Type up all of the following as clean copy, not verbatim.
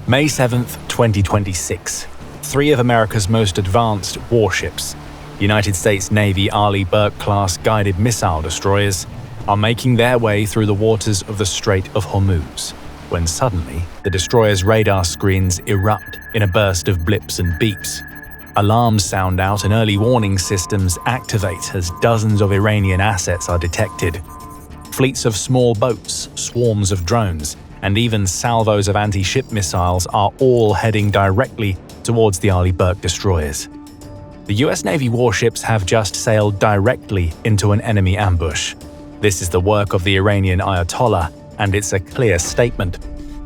May 7, 2026. Three of America's most advanced warships, United States Navy Arleigh Burke-class guided missile destroyers, are making their way through the waters of the Strait of Hormuz, when suddenly the destroyer's radar screens erupt in a burst of blips and beeps. Alarms sound out and early warning systems activate as dozens of Iranian assets are detected. Fleets of small boats, swarms of drones, and even salvos of anti-ship missiles are all heading directly towards the Arleigh Burke destroyers. The US Navy warships have just sailed directly into an enemy ambush. This is the work of the Iranian Ayatollah, and it's a clear statement.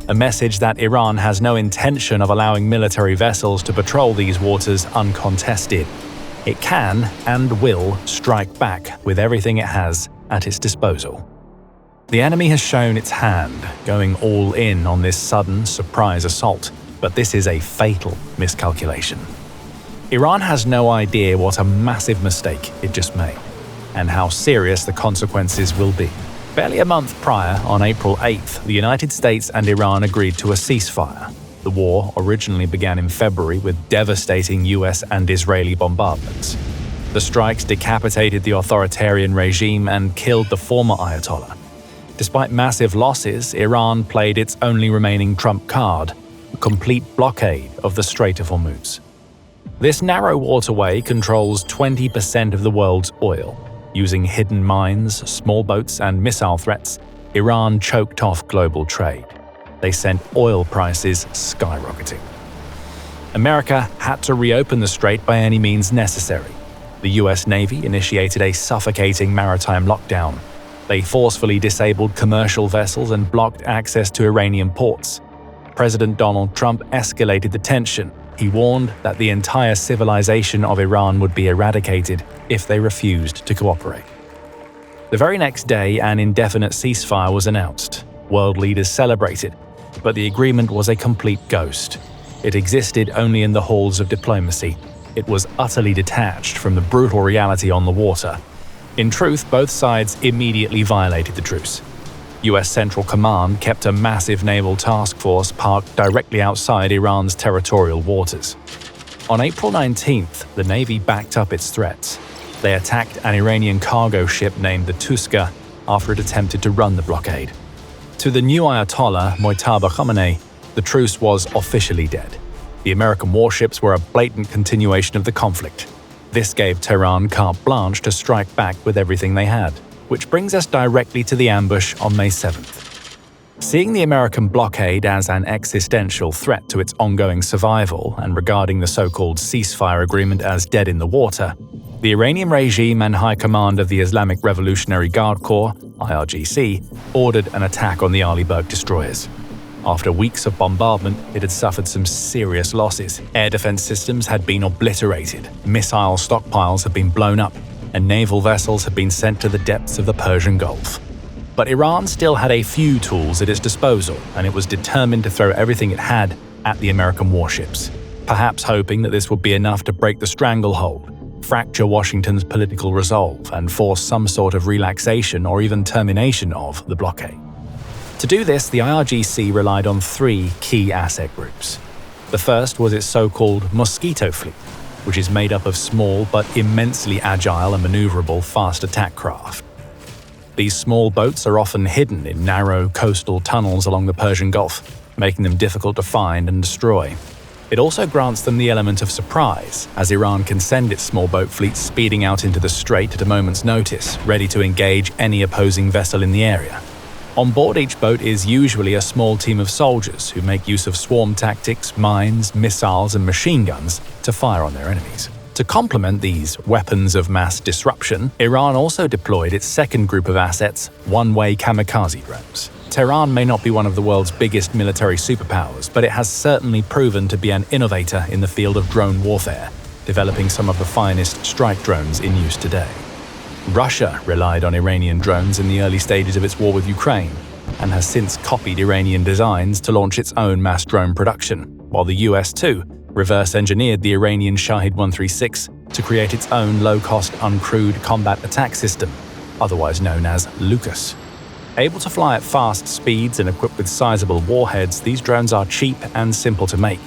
A message that Iran has no intention of allowing military vessels to patrol these waters uncontested. It can and will strike back with everything it has at its disposal. The enemy has shown its hand, going all in on this sudden surprise assault, but this is a fatal miscalculation. Iran has no idea what a massive mistake it just made, and how serious the consequences will be. Barely a month prior, on April 8th, the United States and Iran agreed to a ceasefire. The war originally began in February with devastating US and Israeli bombardments. The strikes decapitated the authoritarian regime and killed the former Ayatollah. Despite massive losses, Iran played its only remaining trump card, a complete blockade of the Strait of Hormuz. This narrow waterway controls 20% of the world's oil. Using hidden mines, small boats, and missile threats, Iran choked off global trade. They sent oil prices skyrocketing. America had to reopen the strait by any means necessary. The US Navy initiated a suffocating maritime lockdown. They forcefully disabled commercial vessels and blocked access to Iranian ports. President Donald Trump escalated the tension. He warned that the entire civilization of Iran would be eradicated if they refused to cooperate. The very next day, an indefinite ceasefire was announced. World leaders celebrated, but the agreement was a complete ghost. It existed only in the halls of diplomacy. It was utterly detached from the brutal reality on the water. In truth, both sides immediately violated the truce. US Central Command kept a massive naval task force parked directly outside Iran's territorial waters. On April 19th, the Navy backed up its threats. They attacked an Iranian cargo ship named the Tuska after it attempted to run the blockade. To the new Ayatollah Mojtaba Khamenei, the truce was officially dead. The American warships were a blatant continuation of the conflict. This gave Tehran carte blanche to strike back with everything they had. Which brings us directly to the ambush on May 7th. Seeing the American blockade as an existential threat to its ongoing survival and regarding the so-called ceasefire agreement as dead in the water, the Iranian regime and High Command of the Islamic Revolutionary Guard Corps, IRGC, ordered an attack on the Arleigh Burke destroyers. After weeks of bombardment, it had suffered some serious losses. Air defense systems had been obliterated, missile stockpiles had been blown up, and naval vessels had been sent to the depths of the Persian Gulf. But Iran still had a few tools at its disposal, and it was determined to throw everything it had at the American warships, perhaps hoping that this would be enough to break the stranglehold, fracture Washington's political resolve, and force some sort of relaxation or even termination of the blockade. To do this, the IRGC relied on three key asset groups. The first was its so-called Mosquito Fleet, which is made up of small but immensely agile and maneuverable fast attack craft. These small boats are often hidden in narrow coastal tunnels along the Persian Gulf, making them difficult to find and destroy. It also grants them the element of surprise, as Iran can send its small boat fleet speeding out into the strait at a moment's notice, ready to engage any opposing vessel in the area. On board each boat is usually a small team of soldiers who make use of swarm tactics, mines, missiles, and machine guns to fire on their enemies. To complement these weapons of mass disruption, Iran also deployed its second group of assets, one-way kamikaze drones. Tehran may not be one of the world's biggest military superpowers, but it has certainly proven to be an innovator in the field of drone warfare, developing some of the finest strike drones in use today. Russia relied on Iranian drones in the early stages of its war with Ukraine, and has since copied Iranian designs to launch its own mass drone production, while the US too reverse-engineered the Iranian Shahid 136 to create its own low-cost uncrewed combat attack system, otherwise known as Lucas. Able to fly at fast speeds and equipped with sizable warheads, these drones are cheap and simple to make,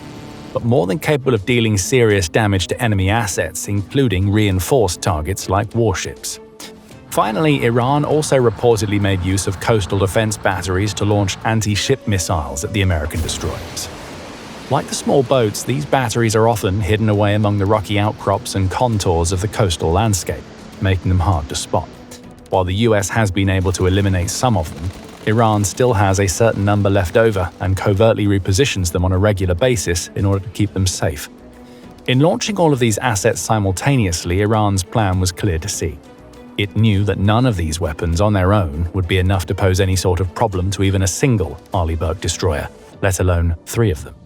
but more than capable of dealing serious damage to enemy assets, including reinforced targets like warships. Finally, Iran also reportedly made use of coastal defense batteries to launch anti-ship missiles at the American destroyers. Like the small boats, these batteries are often hidden away among the rocky outcrops and contours of the coastal landscape, making them hard to spot. While the US has been able to eliminate some of them, Iran still has a certain number left over and covertly repositions them on a regular basis in order to keep them safe. In launching all of these assets simultaneously, Iran's plan was clear to see. It knew that none of these weapons on their own would be enough to pose any sort of problem to even a single Arleigh Burke destroyer, let alone 3 of them.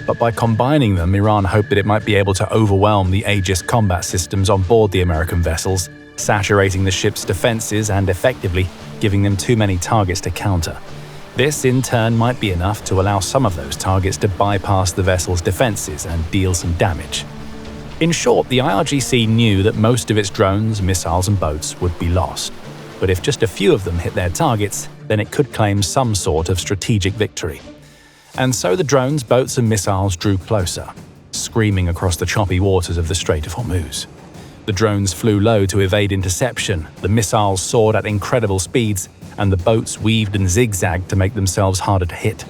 But by combining them, Iran hoped that it might be able to overwhelm the Aegis Combat Systems on board the American vessels, saturating the ship's defenses and effectively giving them too many targets to counter. This, in turn, might be enough to allow some of those targets to bypass the vessel's defenses and deal some damage. In short, the IRGC knew that most of its drones, missiles and boats would be lost. But if just a few of them hit their targets, then it could claim some sort of strategic victory. And so the drones, boats and missiles drew closer, screaming across the choppy waters of the Strait of Hormuz. The drones flew low to evade interception, the missiles soared at incredible speeds, and the boats weaved and zigzagged to make themselves harder to hit.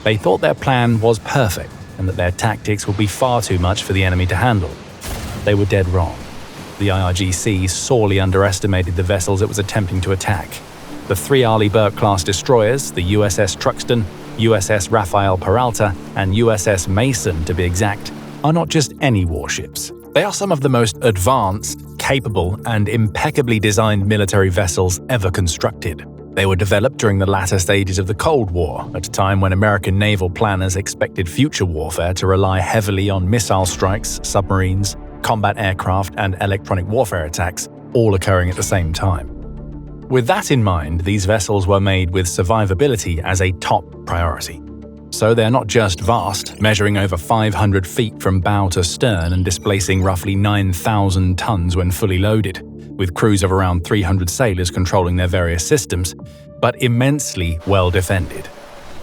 They thought their plan was perfect and that their tactics would be far too much for the enemy to handle. They were dead wrong. The IRGC sorely underestimated the vessels it was attempting to attack. The 3 Arleigh Burke-class destroyers, the USS Truxtun, USS Rafael Peralta, and USS Mason, to be exact, are not just any warships. They are some of the most advanced, capable, and impeccably designed military vessels ever constructed. They were developed during the latter stages of the Cold War, at a time when American naval planners expected future warfare to rely heavily on missile strikes, submarines, combat aircraft, and electronic warfare attacks, all occurring at the same time. With that in mind, these vessels were made with survivability as a top priority. So they're not just vast, measuring over 500 feet from bow to stern and displacing roughly 9,000 tons when fully loaded, with crews of around 300 sailors controlling their various systems, but immensely well defended.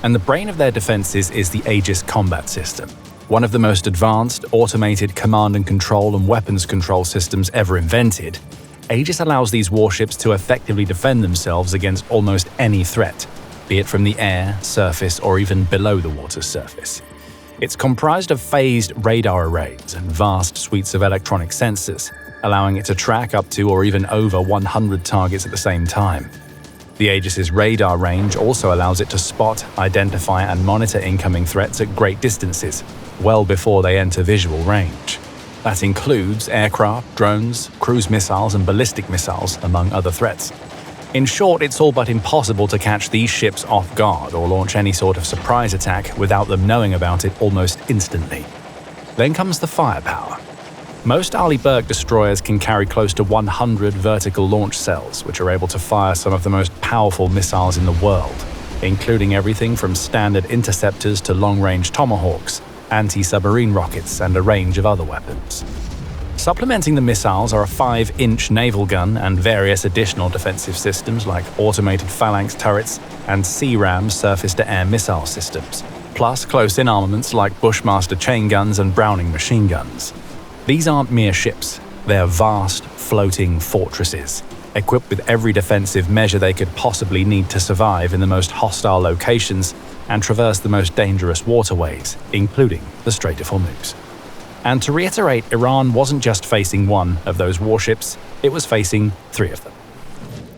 And the brain of their defenses is the Aegis Combat System, one of the most advanced, automated command and control and weapons control systems ever invented. Aegis allows these warships to effectively defend themselves against almost any threat, be it from the air, surface, or even below the water's surface. It's comprised of phased radar arrays and vast suites of electronic sensors, allowing it to track up to or even over 100 targets at the same time. The Aegis's radar range also allows it to spot, identify, and monitor incoming threats at great distances, well before they enter visual range. That includes aircraft, drones, cruise missiles, and ballistic missiles, among other threats. In short, it's all but impossible to catch these ships off guard or launch any sort of surprise attack without them knowing about it almost instantly. Then comes the firepower. Most Arleigh Burke destroyers can carry close to 100 vertical launch cells, which are able to fire some of the most powerful missiles in the world, including everything from standard interceptors to long-range tomahawks, anti-submarine rockets, and a range of other weapons. Supplementing the missiles are a 5-inch naval gun and various additional defensive systems like automated phalanx turrets and CRAM surface-to-air missile systems, plus close-in armaments like Bushmaster chain guns and Browning machine guns. These aren't mere ships, they're vast, floating fortresses, equipped with every defensive measure they could possibly need to survive in the most hostile locations and traverse the most dangerous waterways, including the Strait of Hormuz. And to reiterate, Iran wasn't just facing one of those warships, it was facing 3 of them.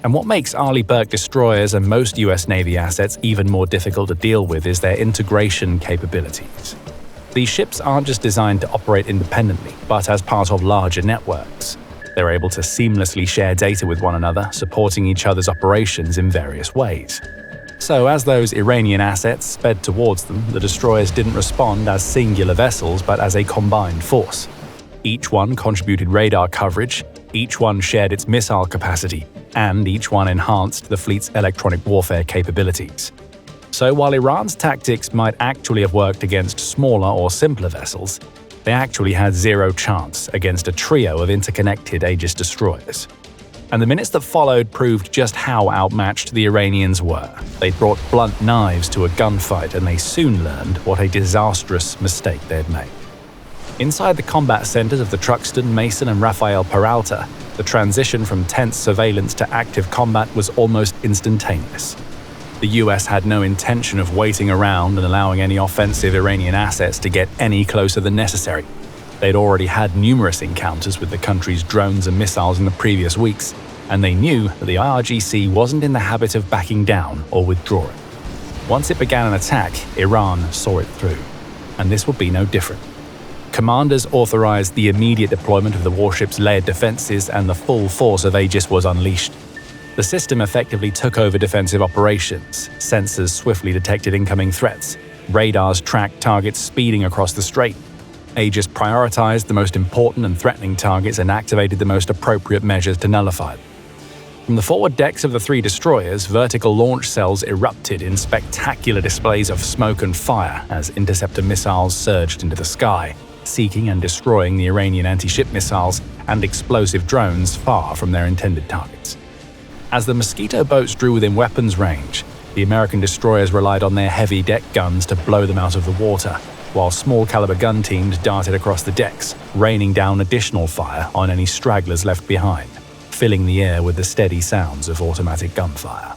And what makes Arleigh Burke destroyers and most US Navy assets even more difficult to deal with is their integration capabilities. These ships aren't just designed to operate independently, but as part of larger networks. They're able to seamlessly share data with one another, supporting each other's operations in various ways. So as those Iranian assets sped towards them, the destroyers didn't respond as singular vessels but as a combined force. Each one contributed radar coverage, each one shared its missile capacity, and each one enhanced the fleet's electronic warfare capabilities. So while Iran's tactics might actually have worked against smaller or simpler vessels, they actually had zero chance against a trio of interconnected Aegis destroyers. And the minutes that followed proved just how outmatched the Iranians were. They'd brought blunt knives to a gunfight, and they soon learned what a disastrous mistake they'd made. Inside the combat centers of the Truxtun, Mason, and Rafael Peralta, the transition from tense surveillance to active combat was almost instantaneous. The US had no intention of waiting around and allowing any offensive Iranian assets to get any closer than necessary. They'd already had numerous encounters with the country's drones and missiles in the previous weeks, and they knew that the IRGC wasn't in the habit of backing down or withdrawing. Once it began an attack, Iran saw it through, and this would be no different. Commanders authorized the immediate deployment of the warship's layered defenses, and the full force of Aegis was unleashed. The system effectively took over defensive operations. Sensors swiftly detected incoming threats. Radars tracked targets speeding across the strait. Aegis prioritized the most important and threatening targets and activated the most appropriate measures to nullify them. From the forward decks of the three destroyers, vertical launch cells erupted in spectacular displays of smoke and fire as interceptor missiles surged into the sky, seeking and destroying the Iranian anti-ship missiles and explosive drones far from their intended targets. As the Mosquito boats drew within weapons range, the American destroyers relied on their heavy deck guns to blow them out of the water, while small-caliber gun teams darted across the decks, raining down additional fire on any stragglers left behind, filling the air with the steady sounds of automatic gunfire.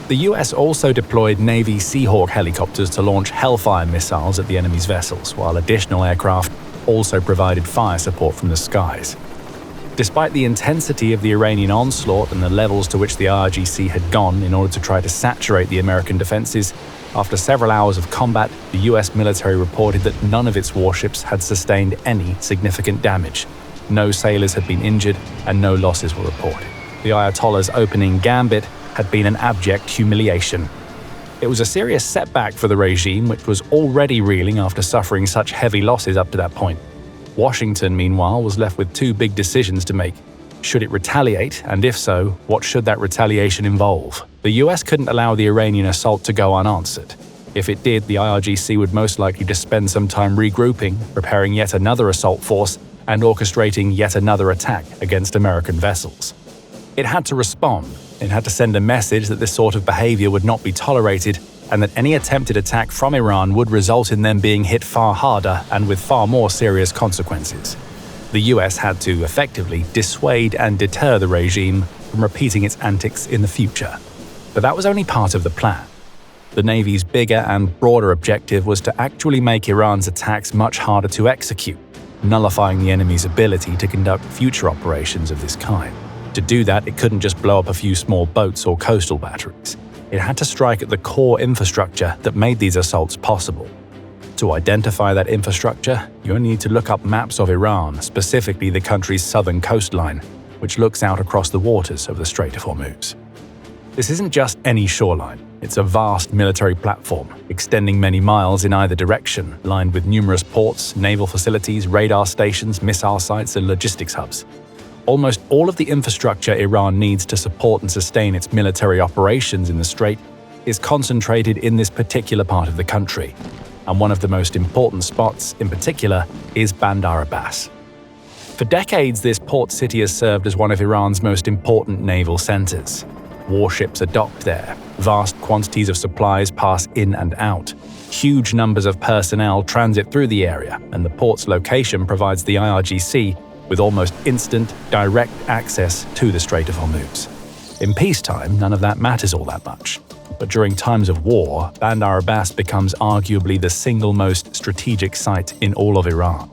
The US also deployed Navy Seahawk helicopters to launch Hellfire missiles at the enemy's vessels, while additional aircraft also provided fire support from the skies. Despite the intensity of the Iranian onslaught and the levels to which the IRGC had gone in order to try to saturate the American defenses, after several hours of combat, the US military reported that none of its warships had sustained any significant damage. No sailors had been injured, and no losses were reported. The Ayatollah's opening gambit had been an abject humiliation. It was a serious setback for the regime, which was already reeling after suffering such heavy losses up to that point. Washington, meanwhile, was left with two big decisions to make. Should it retaliate, and if so, what should that retaliation involve? The US couldn't allow the Iranian assault to go unanswered. If it did, the IRGC would most likely just spend some time regrouping, preparing yet another assault force, and orchestrating yet another attack against American vessels. It had to respond. It had to send a message that this sort of behavior would not be tolerated, and that any attempted attack from Iran would result in them being hit far harder and with far more serious consequences. The US had to effectively dissuade and deter the regime from repeating its antics in the future. But that was only part of the plan. The Navy's bigger and broader objective was to actually make Iran's attacks much harder to execute, nullifying the enemy's ability to conduct future operations of this kind. To do that, it couldn't just blow up a few small boats or coastal batteries. It had to strike at the core infrastructure that made these assaults possible. To identify that infrastructure, you only need to look up maps of Iran, specifically the country's southern coastline, which looks out across the waters of the Strait of Hormuz. This isn't just any shoreline. It's a vast military platform, extending many miles in either direction, lined with numerous ports, naval facilities, radar stations, missile sites, and logistics hubs. Almost all of the infrastructure Iran needs to support and sustain its military operations in the Strait is concentrated in this particular part of the country, and one of the most important spots in particular is Bandar Abbas. For decades, this port city has served as one of Iran's most important naval centers. Warships are docked there, vast quantities of supplies pass in and out, huge numbers of personnel transit through the area, and the port's location provides the IRGC with almost instant, direct access to the Strait of Hormuz. In peacetime, none of that matters all that much. But during times of war, Bandar Abbas becomes arguably the single most strategic site in all of Iran.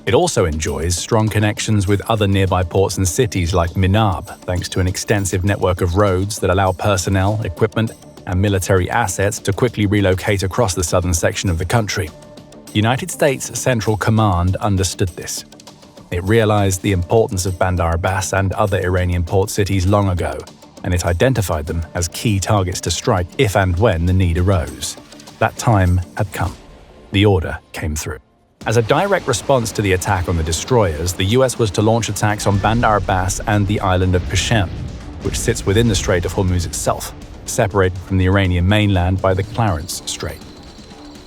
It also enjoys strong connections with other nearby ports and cities like Minab, thanks to an extensive network of roads that allow personnel, equipment, and military assets to quickly relocate across the southern section of the country. United States Central Command understood this. It realized the importance of Bandar Abbas and other Iranian port cities long ago, and it identified them as key targets to strike if and when the need arose. That time had come. The order came through. As a direct response to the attack on the destroyers, the US was to launch attacks on Bandar Abbas and the island of Qeshm, which sits within the Strait of Hormuz itself, separated from the Iranian mainland by the Clarence Strait.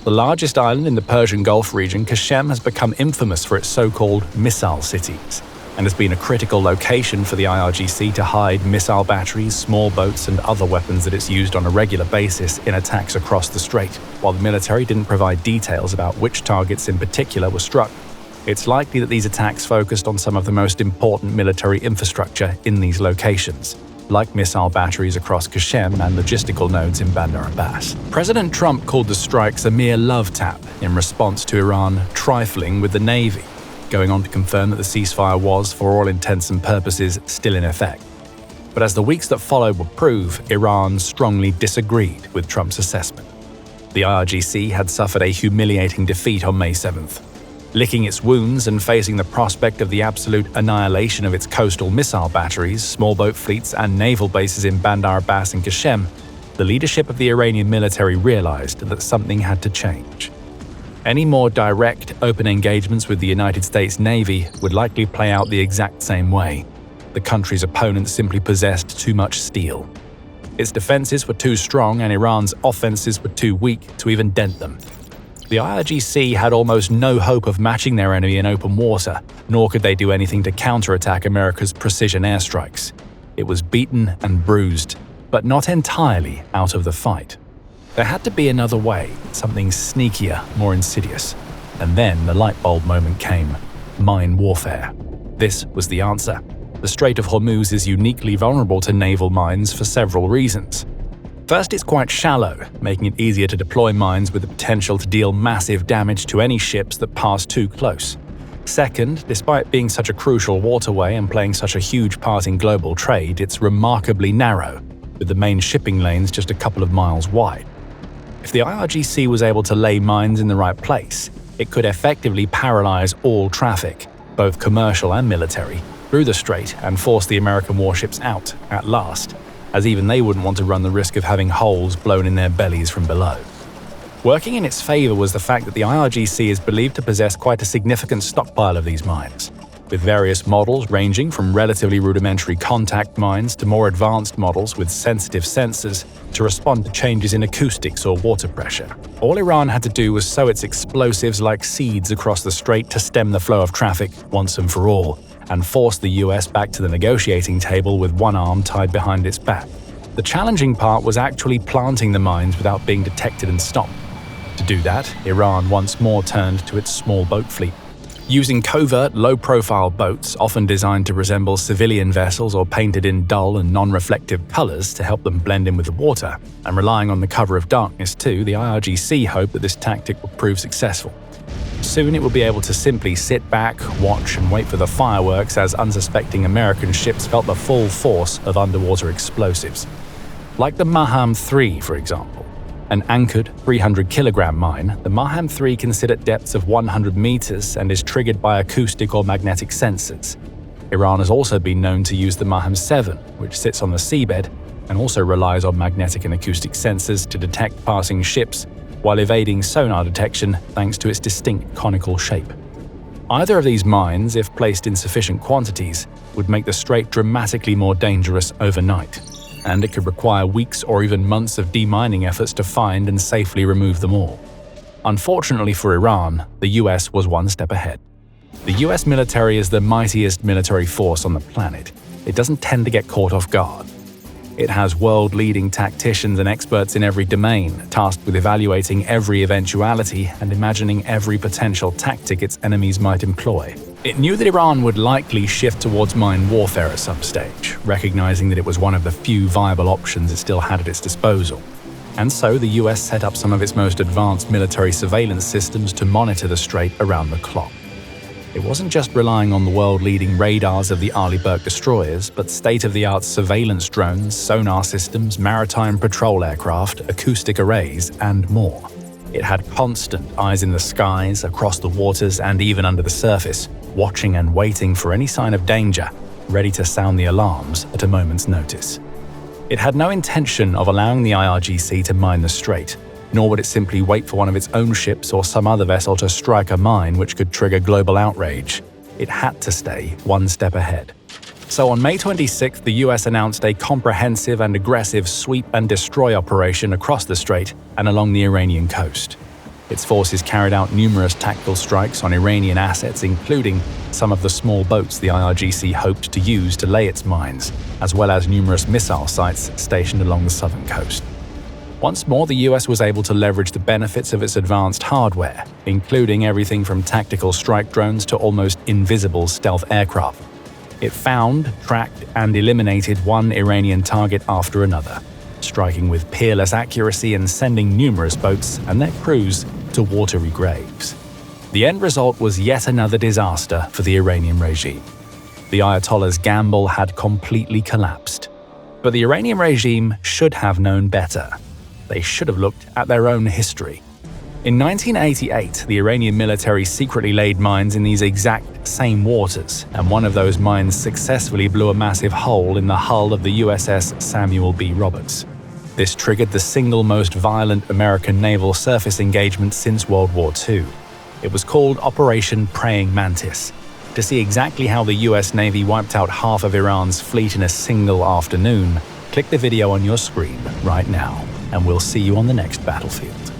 The largest island in the Persian Gulf region, Qeshm has become infamous for its so-called missile cities, and has been a critical location for the IRGC to hide missile batteries, small boats, and other weapons that it's used on a regular basis in attacks across the strait. While the military didn't provide details about which targets in particular were struck, it's likely that these attacks focused on some of the most important military infrastructure in these locations, like missile batteries across Qeshm and logistical nodes in Bandar Abbas. President Trump called the strikes a mere love tap in response to Iran trifling with the Navy, going on to confirm that the ceasefire was, for all intents and purposes, still in effect. But as the weeks that followed would prove, Iran strongly disagreed with Trump's assessment. The IRGC had suffered a humiliating defeat on May 7th. Licking its wounds and facing the prospect of the absolute annihilation of its coastal missile batteries, small boat fleets, and naval bases in Bandar Abbas and Qeshm, the leadership of the Iranian military realized that something had to change. Any more direct, open engagements with the United States Navy would likely play out the exact same way. The country's opponents simply possessed too much steel. Its defenses were too strong and Iran's offenses were too weak to even dent them. The IRGC had almost no hope of matching their enemy in open water, nor could they do anything to counterattack America's precision airstrikes. It was beaten and bruised, but not entirely out of the fight. There had to be another way, something sneakier, more insidious. And then the light bulb moment came: mine warfare. This was the answer. The Strait of Hormuz is uniquely vulnerable to naval mines for several reasons. First, it's quite shallow, making it easier to deploy mines with the potential to deal massive damage to any ships that pass too close. Second, despite being such a crucial waterway and playing such a huge part in global trade, it's remarkably narrow, with the main shipping lanes just a couple of miles wide. If the IRGC was able to lay mines in the right place, it could effectively paralyze all traffic, both commercial and military, through the strait and force the American warships out, at last, as even they wouldn't want to run the risk of having holes blown in their bellies from below. Working in its favor was the fact that the IRGC is believed to possess quite a significant stockpile of these mines, with various models ranging from relatively rudimentary contact mines to more advanced models with sensitive sensors to respond to changes in acoustics or water pressure. All Iran had to do was sow its explosives like seeds across the strait to stem the flow of traffic once and for all, and force the US back to the negotiating table with one arm tied behind its back. The challenging part was actually planting the mines without being detected and stopped. To do that, Iran once more turned to its small boat fleet. Using covert, low-profile boats, often designed to resemble civilian vessels or painted in dull and non-reflective colors to help them blend in with the water, and relying on the cover of darkness too, the IRGC hoped that this tactic would prove successful. Soon it would be able to simply sit back, watch, and wait for the fireworks as unsuspecting American ships felt the full force of underwater explosives. Like the Maham 3, for example. An anchored 300-kilogram mine, the Maham 3 can sit at depths of 100 meters and is triggered by acoustic or magnetic sensors. Iran has also been known to use the Maham 7, which sits on the seabed and also relies on magnetic and acoustic sensors to detect passing ships while evading sonar detection thanks to its distinct conical shape. Either of these mines, if placed in sufficient quantities, would make the strait dramatically more dangerous overnight, and it could require weeks or even months of demining efforts to find and safely remove them all. Unfortunately for Iran, the US was one step ahead. The US military is the mightiest military force on the planet. It doesn't tend to get caught off guard. It has world-leading tacticians and experts in every domain, tasked with evaluating every eventuality and imagining every potential tactic its enemies might employ. It knew that Iran would likely shift towards mine warfare at some stage, recognizing that it was one of the few viable options it still had at its disposal. And so the US set up some of its most advanced military surveillance systems to monitor the strait around the clock. It wasn't just relying on the world-leading radars of the Arleigh Burke destroyers, but state-of-the-art surveillance drones, sonar systems, maritime patrol aircraft, acoustic arrays, and more. It had constant eyes in the skies, across the waters, and even under the surface, watching and waiting for any sign of danger, ready to sound the alarms at a moment's notice. It had no intention of allowing the IRGC to mine the strait, nor would it simply wait for one of its own ships or some other vessel to strike a mine which could trigger global outrage. It had to stay one step ahead. So on May 26th, the US announced a comprehensive and aggressive sweep and destroy operation across the strait and along the Iranian coast. Its forces carried out numerous tactical strikes on Iranian assets, including some of the small boats the IRGC hoped to use to lay its mines, as well as numerous missile sites stationed along the southern coast. Once more, the US was able to leverage the benefits of its advanced hardware, including everything from tactical strike drones to almost invisible stealth aircraft. It found, tracked, and eliminated one Iranian target after another, striking with peerless accuracy and sending numerous boats and their crews to watery graves. The end result was yet another disaster for the Iranian regime. The Ayatollah's gamble had completely collapsed. But the Iranian regime should have known better. They should have looked at their own history. In 1988, the Iranian military secretly laid mines in these exact same waters, and one of those mines successfully blew a massive hole in the hull of the USS Samuel B. Roberts. This triggered the single most violent American naval surface engagement since World War II. It was called Operation Praying Mantis. To see exactly how the US Navy wiped out half of Iran's fleet in a single afternoon, click the video on your screen right now, and we'll see you on the next battlefield.